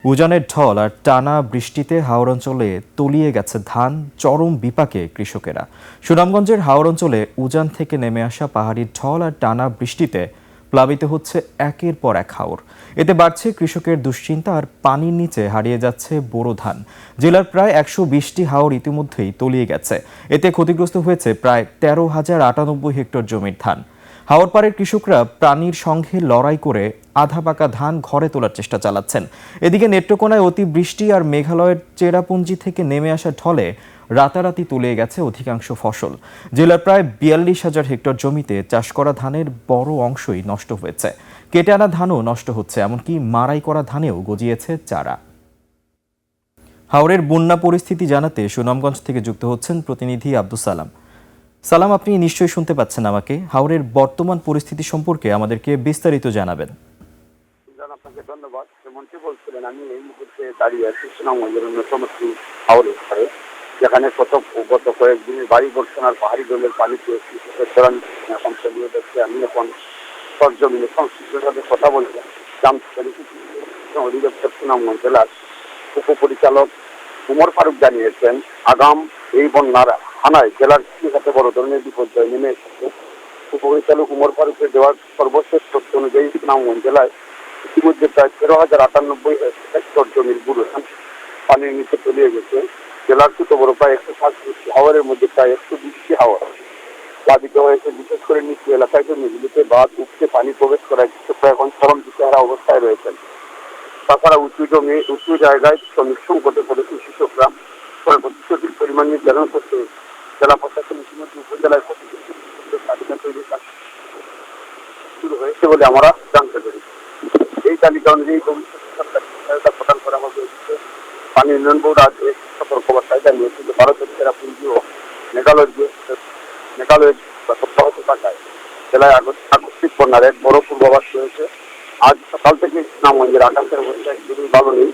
উজানের ঢল আর টানা বৃষ্টিতে হাওর অঞ্চলে তলিয়ে গেছে ধান। চরম বিপাকে কৃষকেরা। সুনামগঞ্জের হাওর অঞ্চলে উজান থেকে নেমে আসা পাহাড়ি ঢল আর টানা বৃষ্টিতে প্লাবিত হচ্ছে একের পর এক হাওর। এতে বাড়ছে কৃষকের দুশ্চিন্তা আর পানির নিচে হারিয়ে যাচ্ছে বোরো ধান। জেলার প্রায় 120টি হাওর ইতিমধ্যেই তলিয়ে গেছে। এতে ক্ষতিগ্রস্ত হয়েছে প্রায় 13,098 হেক্টর জমির ধান। হাওর পাড়ের কৃষকরা প্রাণীর সঙ্গে লড়াই করে আধা পাকা ধান ঘরে তোলার চেষ্টা চালাচ্ছেন। এদিকে নেত্রকোনায় অতিবৃষ্টি আর মেঘালয়ের চেরাপুঞ্জি থেকে নেমে আসা ঢলে রাতারাতি তলিয়ে গেছে অধিকাংশ ফসল। জেলার প্রায় 42,000 হেক্টর জমিতে চাষ করা ধানের বড় অংশই নষ্ট হয়েছে। কেটে আনা ধানও নষ্ট হচ্ছে, এমনকি মাড়াই করা ধানেও গজিয়েছে চারা। হাওরের বন্যা পরিস্থিতি জানাতে সুনামগঞ্জ থেকে যুক্ত হচ্ছেন প্রতিনিধি আব্দুস সালাম। সালাম, আপনি নিশ্চয়ই শুনতে পাচ্ছেন আমাকে। হাওরের বর্তমান পরিস্থিতি সম্পর্কে আমাদেরকে বিস্তারিত জানাবেন। আপনাকে ধন্যবাদ। যেমনটি বলছিলেন, আমি এই মুহূর্তে দাঁড়িয়ে আছি সুনামগঞ্জের অন্যতম হাওরের ধারে, যেখানে গত কয়েকদিনের বাড়ি বর্ষণ আর পাহাড়ি জলের পানিতে এখন চলিয়ে যাচ্ছে। আমি এখন সরজমিনে সংশ্লিষ্টদের সাথে কথা বলছি। জানতে পেরেছি অধিদপ্তর সুনামগঞ্জ জেলার উপপরিচালক উমর ফারুক জানিয়েছেন, আগাম এই বন্যার হানায় জেলার কৃষিখাতে বড় ধরনের বিপর্যয় নেমে এসেছে। উপপরিচালক উমর ফারুকের দেওয়ার সর্বশেষ তথ্য অনুযায়ী সুনামগঞ্জ জেলায় ইতিমধ্যে প্রায় 13,098 হেক্টর জমির বুড়ো ধান পানির নিচে তলিয়ে গেছে। জেলার ছোট বড় প্রায় 160টি হাওরের মধ্যে প্রায় 120টি হাওর প্লাবিত হয়েছে। বিশেষ করে নিচু এলাকায় জমিগুলিতে বাঁধ উপচে পানি প্রবেশ করায় কৃষকরা এখন চরম দিশেহারা অবস্থায় রয়েছেন। তাছাড়া উঁচু জায়গায় শ্রমিক সংকটে পড়েছে কৃষকরা। প্রতিশ্রুতির পরিমাণ নির্ধারণ করতে জেলা প্রশাসন ইতিমধ্যে উপজেলায় তালিকা তৈরির কাজ শুরু হয়েছে বলে আমরা জানতে পেরেছি। এই তালিকা অনুযায়ী ভবিষ্যতে সরকারি সহায়তা প্রদান করা হবে। পানি উন্নয়ন বোর্ড আজ এক সতর্কবার্তায় জানিয়েছে যে ভারতের চেরাপুঞ্জি ও মেঘালয়ের অব্যাহত থাকায় জেলায় আকস্মিক বন্যার এক বড় পূর্বাভাস রয়েছে। আজ সকাল থেকে সুনামগঞ্জের আকাশের অবস্থা একদমই ভালো নেই।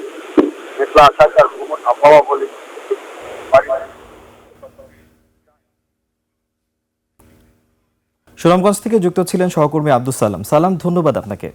মেঘলা আকাশ আর আবহাওয়া বলে সুনামগঞ্জ থেকে যুক্ত ছিলেন সহকর্মী আব্দুস সালাম। সালাম, ধন্যবাদ আপনাকে।